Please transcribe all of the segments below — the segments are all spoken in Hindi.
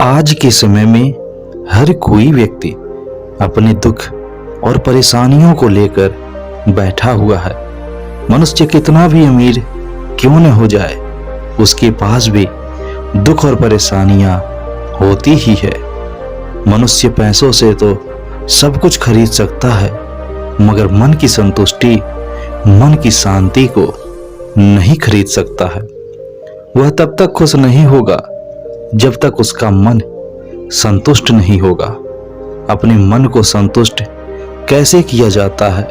आज के समय में हर कोई व्यक्ति अपने दुख और परेशानियों को लेकर बैठा हुआ है। मनुष्य कितना भी अमीर क्यों न हो जाए, उसके पास भी दुख और परेशानियां होती ही है। मनुष्य पैसों से तो सब कुछ खरीद सकता है, मगर मन की संतुष्टि, मन की शांति को नहीं खरीद सकता है। वह तब तक खुश नहीं होगा जब तक उसका मन संतुष्ट नहीं होगा। अपने मन को संतुष्ट कैसे किया जाता है,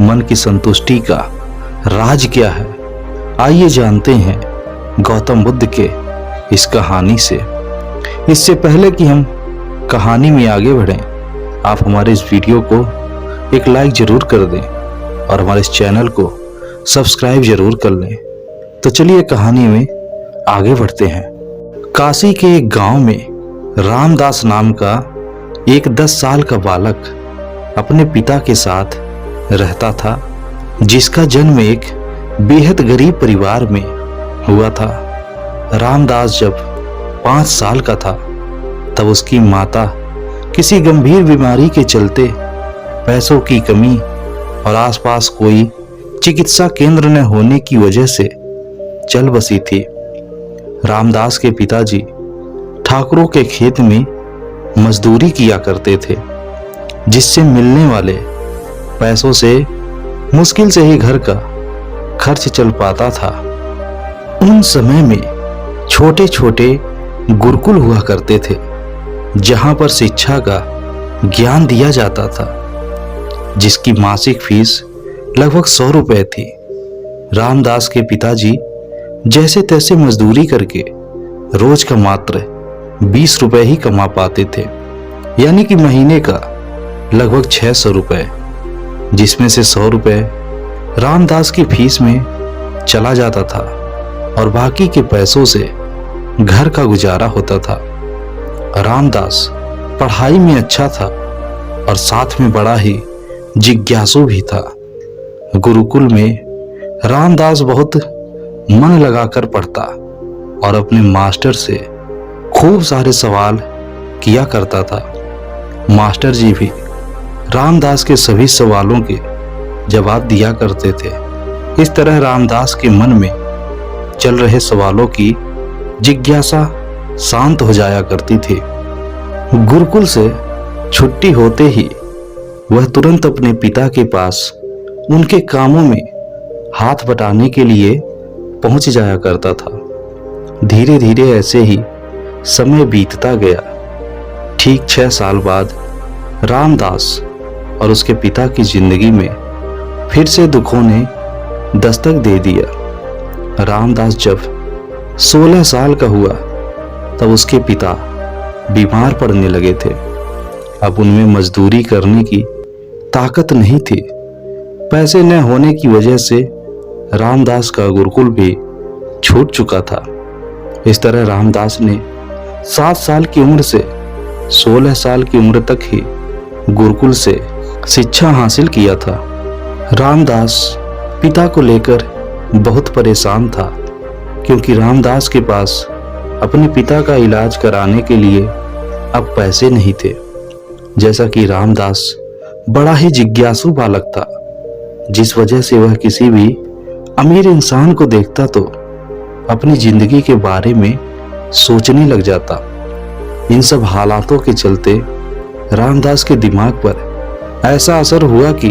मन की संतुष्टि का राज क्या है, आइए जानते हैं गौतम बुद्ध के इस कहानी से। इससे पहले कि हम कहानी में आगे बढ़ें, आप हमारे इस वीडियो को एक लाइक जरूर कर दें और हमारे इस चैनल को सब्सक्राइब जरूर कर लें। तो चलिए कहानी में आगे बढ़ते हैं। काशी के एक गांव में रामदास नाम का एक 10 साल का बालक अपने पिता के साथ रहता था, जिसका जन्म एक बेहद गरीब परिवार में हुआ था। रामदास जब 5 साल का था तब उसकी माता किसी गंभीर बीमारी के चलते पैसों की कमी और आसपास कोई चिकित्सा केंद्र न होने की वजह से चल बसी थी। रामदास के पिताजी ठाकुरों के खेत में मजदूरी किया करते थे, जिससे मिलने वाले पैसों से मुश्किल से ही घर का खर्च चल पाता था। उन समय में छोटे छोटे गुरुकुल हुआ करते थे, जहां पर शिक्षा का ज्ञान दिया जाता था, जिसकी मासिक फीस लगभग 100 रुपए थी। रामदास के पिताजी जैसे तैसे मजदूरी करके रोज का मात्र 20 रुपए ही कमा पाते थे, यानी कि महीने का लगभग 600 रुपए, जिसमें से 100 रुपए रामदास की फीस में चला जाता था और बाकी के पैसों से घर का गुजारा होता था। रामदास पढ़ाई में अच्छा था और साथ में बड़ा ही जिज्ञासु भी था। गुरुकुल में रामदास बहुत मन लगाकर पढ़ता और अपने मास्टर से खूब सारे सवाल किया करता था। मास्टर जी भी रामदास के सभी सवालों के जवाब दिया करते थे। इस तरह रामदास के मन में चल रहे सवालों की जिज्ञासा शांत हो जाया करती थी। गुरुकुल से छुट्टी होते ही वह तुरंत अपने पिता के पास उनके कामों में हाथ बटाने के लिए पहुंच जाया करता था। धीरे धीरे ऐसे ही समय बीतता गया। ठीक 6 साल बाद रामदास और उसके पिता की जिंदगी में फिर से दुखों ने दस्तक दे दिया। रामदास जब 16 साल का हुआ तब उसके पिता बीमार पड़ने लगे थे। अब उनमें मजदूरी करने की ताकत नहीं थी। पैसे न होने की वजह से रामदास का गुरुकुल भी छूट चुका था। इस तरह रामदास ने 7 साल की उम्र से 16 साल की उम्र तक ही गुरुकुल से शिक्षा हासिल किया था। रामदास पिता को लेकर बहुत परेशान था, क्योंकि रामदास के पास अपने पिता का इलाज कराने के लिए अब पैसे नहीं थे। जैसा कि रामदास बड़ा ही जिज्ञासु बालक था, जिस वजह से वह किसी भी अमीर इंसान को देखता तो अपनी जिंदगी के बारे में सोचने लग जाता। इन सब हालातों के चलते रामदास के दिमाग पर ऐसा असर हुआ कि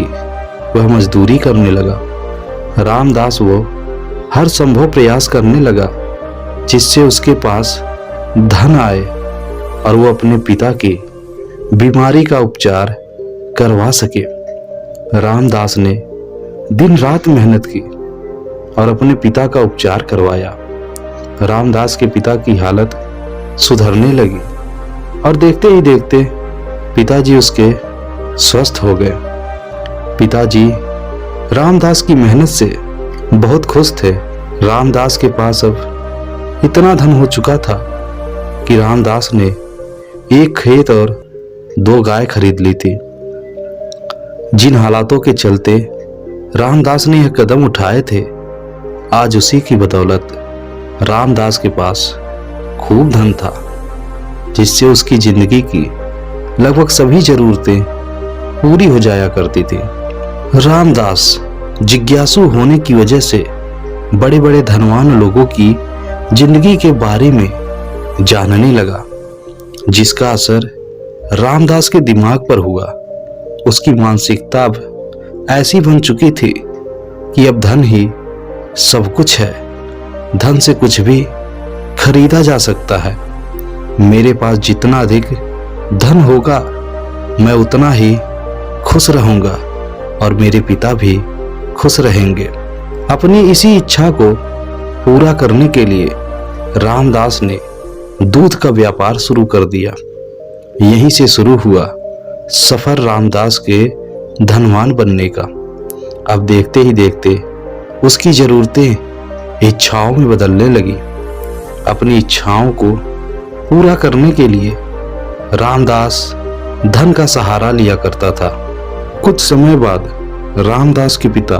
वह मजदूरी करने लगा। रामदास वो हर संभव प्रयास करने लगा जिससे उसके पास धन आए और वो अपने पिता की बीमारी का उपचार करवा सके। रामदास ने दिन रात मेहनत की और अपने पिता का उपचार करवाया। रामदास के पिता की हालत सुधरने लगी और देखते ही देखते पिताजी उसके स्वस्थ हो गए। पिताजी रामदास की मेहनत से बहुत खुश थे। रामदास के पास अब इतना धन हो चुका था कि रामदास ने एक खेत और 2 गाय खरीद ली थी। जिन हालातों के चलते रामदास ने यह कदम उठाए थे, आज उसी की बदौलत रामदास के पास खूब धन था। जिससे उसकी जिंदगी की लगभग सभी जरूरतें पूरी हो जाया करती थी। रामदास जिज्ञासु होने की वजह से बड़े बड़े धनवान लोगों की जिंदगी के बारे में जानने लगा, जिसका असर रामदास के दिमाग पर हुआ। उसकी मानसिकता अब ऐसी बन चुकी थी कि अब धन ही सब कुछ है, धन से कुछ भी खरीदा जा सकता है। मेरे पास जितना अधिक धन होगा मैं उतना ही खुश रहूंगा और मेरे पिता भी खुश रहेंगे। अपनी इसी इच्छा को पूरा करने के लिए रामदास ने दूध का व्यापार शुरू कर दिया। यहीं से शुरू हुआ सफर रामदास के धनवान बनने का। अब देखते ही देखते उसकी जरूरतें इच्छाओं में बदलने लगी। अपनी इच्छाओं को पूरा करने के लिए रामदास धन का सहारा लिया करता था। कुछ समय बाद रामदास के पिता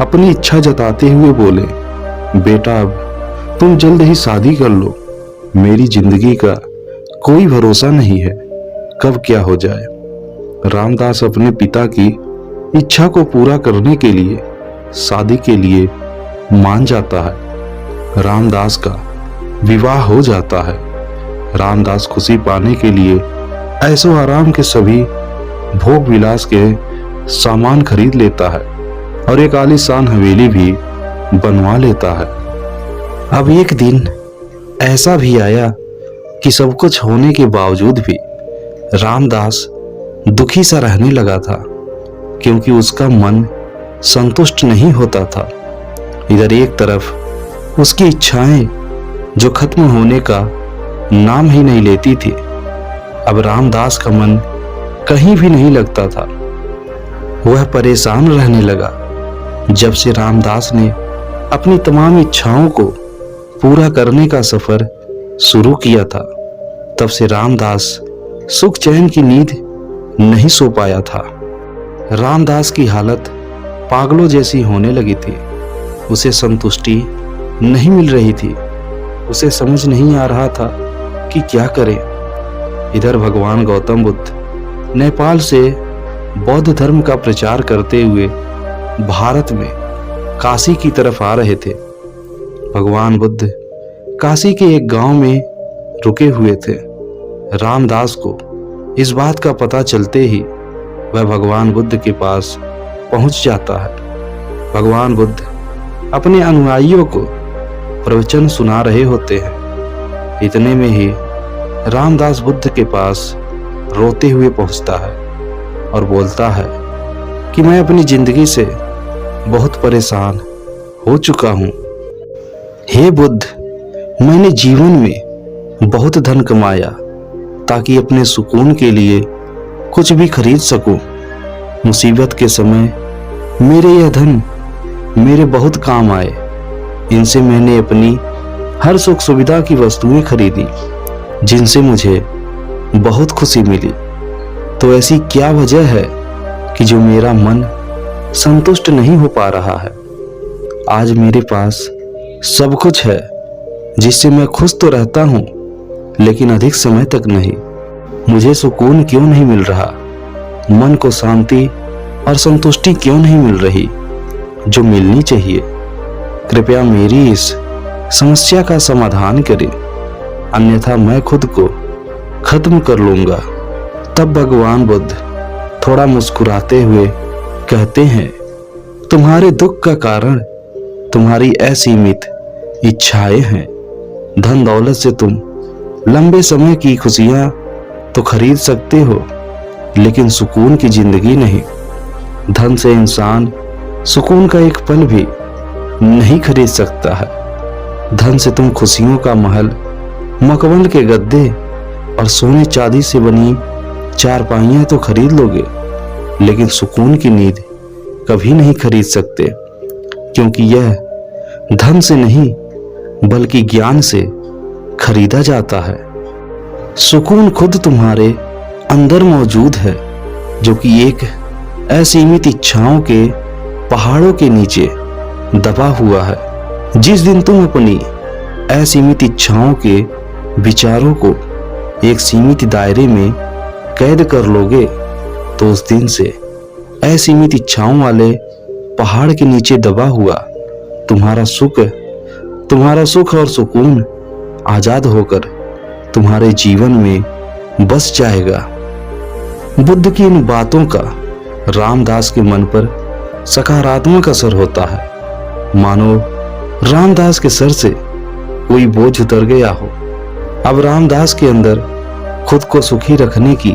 अपनी इच्छा जताते हुए बोले, बेटा अब तुम जल्द ही शादी कर लो, मेरी जिंदगी का कोई भरोसा नहीं है, कब क्या हो जाए। रामदास अपने पिता की इच्छा को पूरा करने के लिए शादी के लिए मान जाता है। रामदास का विवाह हो जाता है। रामदास खुशी पाने के लिए ऐशो आराम के सभी भोग विलास के सामान खरीद लेता है और एक आलीशान हवेली भी बनवा लेता है। अब एक दिन ऐसा भी आया कि सब कुछ होने के बावजूद भी रामदास दुखी सा रहने लगा था, क्योंकि उसका मन संतुष्ट नहीं होता था। इधर एक तरफ उसकी इच्छाएं जो खत्म होने का नाम ही नहीं लेती थी। अब रामदास का मन कहीं भी नहीं लगता था। वह परेशान रहने लगा। जब से रामदास ने अपनी तमाम इच्छाओं को पूरा करने का सफर शुरू किया था, तब से रामदास सुख चैन की नींद नहीं सो पाया था। रामदास की हालत पागलों जैसी होने लगी थी। उसे संतुष्टि नहीं मिल रही थी। उसे समझ नहीं आ रहा था कि क्या करे। इधर भगवान गौतम बुद्ध नेपाल से बौद्ध धर्म का प्रचार करते हुए भारत में काशी की तरफ आ रहे थे। भगवान बुद्ध काशी के एक गांव में रुके हुए थे। रामदास को इस बात का पता चलते ही वह भगवान बुद्ध के पास पहुंच जाता है। भगवान बुद्ध अपने अनुयायियों को प्रवचन सुना रहे होते हैं। इतने में ही रामदास बुद्ध के पास रोते हुए पहुंचता है और बोलता है कि मैं अपनी जिंदगी से बहुत परेशान हो चुका हूं। हे बुद्ध, मैंने जीवन में बहुत धन कमाया ताकि अपने सुकून के लिए कुछ भी खरीद सकूं। मुसीबत के समय मेरे यह धन मेरे बहुत काम आए। इनसे मैंने अपनी हर सुख सुविधा की वस्तुएं खरीदी, जिनसे मुझे बहुत खुशी मिली। तो ऐसी क्या वजह है कि जो मेरा मन संतुष्ट नहीं हो पा रहा है? आज मेरे पास सब कुछ है, जिससे मैं खुश तो रहता हूँ, लेकिन अधिक समय तक नहीं। मुझे सुकून क्यों नहीं मिल रहा? मन को शांति और संतुष्टि क्यों नहीं मिल रही जो मिलनी चाहिए? कृपया मेरी इस समस्या का समाधान करें, अन्यथा मैं खुद को खत्म कर लूंगा। तब भगवान बुद्ध थोड़ा मुस्कुराते हुए कहते हैं, तुम्हारे दुख का कारण तुम्हारी असीमित इच्छाएं हैं। धन दौलत से तुम लंबे समय की खुशियां तो खरीद सकते हो, लेकिन सुकून की जिंदगी नहीं। धन से इंसान सुकून का एक पल भी नहीं खरीद सकता है। धन से तुम खुशियों का महल, मकबल के गद्दे और सोने चांदी से बनी चारपाइयां तो खरीद लोगे, लेकिन सुकून की नींद कभी नहीं खरीद सकते, क्योंकि यह धन से नहीं बल्कि ज्ञान से खरीदा जाता है। सुकून खुद तुम्हारे अंदर मौजूद है, जो कि एक असीमित इच्छाओं के पहाड़ों के नीचे दबा हुआ है। जिस दिन तुम अपनी असीमित इच्छाओं के विचारों को एक सीमित दायरे में कैद कर लोगे तो उस दिन से असीमित इच्छाओं वाले पहाड़ के नीचे दबा हुआ तुम्हारा सुख और सुकून आजाद होकर तुम्हारे जीवन में बस जाएगा। बुद्ध की इन बातों का रामदास के मन पर सकारात्मक असर होता है। मानो रामदास के सर से कोई बोझ उतर गया हो। अब रामदास के अंदर खुद को सुखी रखने की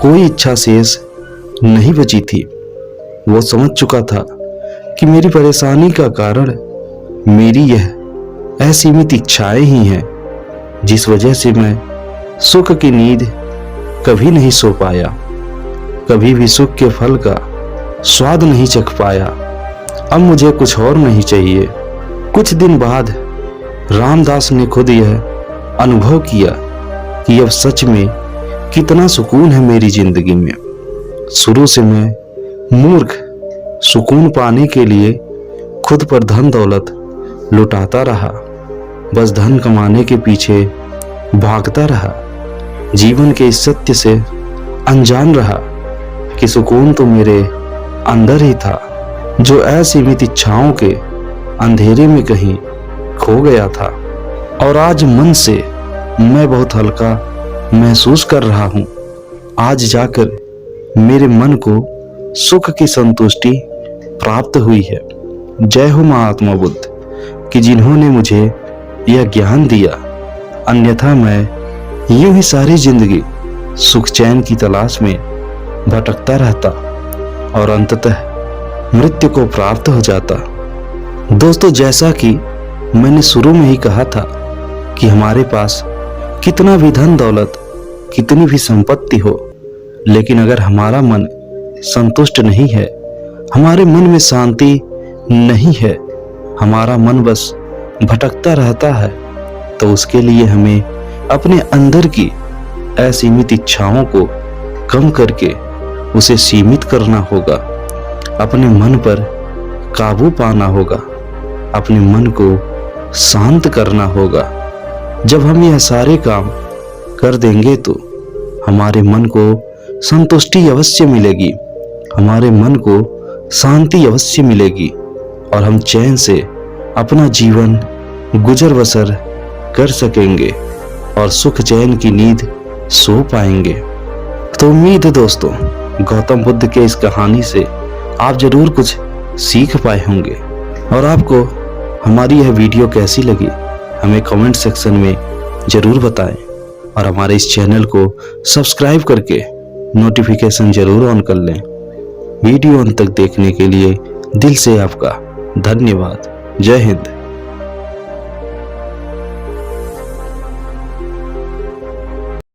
कोई इच्छा शेष नहीं बची थी। वो समझ चुका था कि मेरी परेशानी का कारण मेरी यह असीमित इच्छाएं ही हैं, जिस वजह से मैं सुख की नींद कभी नहीं सो पाया, कभी भी सुख के फल का स्वाद नहीं चख पाया। अब मुझे कुछ और नहीं चाहिए। कुछ दिन बाद रामदास ने खुद यह अनुभव किया कि अब सच में कितना सुकून है मेरी जिंदगी में। शुरू से मैं मूर्ख सुकून पाने के लिए खुद पर धन दौलत लुटाता रहा, बस धन कमाने के पीछे भागता रहा। जीवन के इस सत्य से अनजान रहा कि सुकून तो मेरे अंदर ही था, जो असीमित इच्छाओं के अंधेरे में कहीं खो गया था। और आज मन से मैं बहुत हल्का महसूस कर रहा हूँ। आज जाकर मेरे मन को सुख की संतुष्टि प्राप्त हुई है। जय हो महात्मा बुद्ध कि जिन्होंने मुझे यह ज्ञान दिया, अन्यथा मैं यूं ही सारी जिंदगी सुख चैन की तलाश में भटकता रहता और अंततः मृत्यु को प्राप्त हो जाता। दोस्तों, जैसा कि मैंने शुरू में ही कहा था कि हमारे पास कितना भी धन दौलत, कितनी भी संपत्ति हो, लेकिन अगर हमारा मन संतुष्ट नहीं है, हमारे मन में शांति नहीं है, हमारा मन बस भटकता रहता है, तो उसके लिए हमें अपने अंदर की असीमित इच्छाओं को कम करके उसे सीमित करना होगा। अपने मन पर काबू पाना होगा, अपने मन को शांत करना होगा। जब हम यह सारे काम कर देंगे तो हमारे मन को संतुष्टि अवश्य मिलेगी, हमारे मन को शांति अवश्य मिलेगी और हम चैन से अपना जीवन गुजर बसर कर सकेंगे और सुख चैन की नींद सो पाएंगे। तो उम्मीद है दोस्तों, गौतम बुद्ध के इस कहानी से आप जरूर कुछ सीख पाए होंगे। और आपको हमारी यह वीडियो कैसी लगी हमें कमेंट सेक्शन में जरूर बताएं और हमारे इस चैनल को सब्सक्राइब करके नोटिफिकेशन जरूर ऑन कर लें। वीडियो अंत तक देखने के लिए दिल से आपका धन्यवाद। जय हिंद।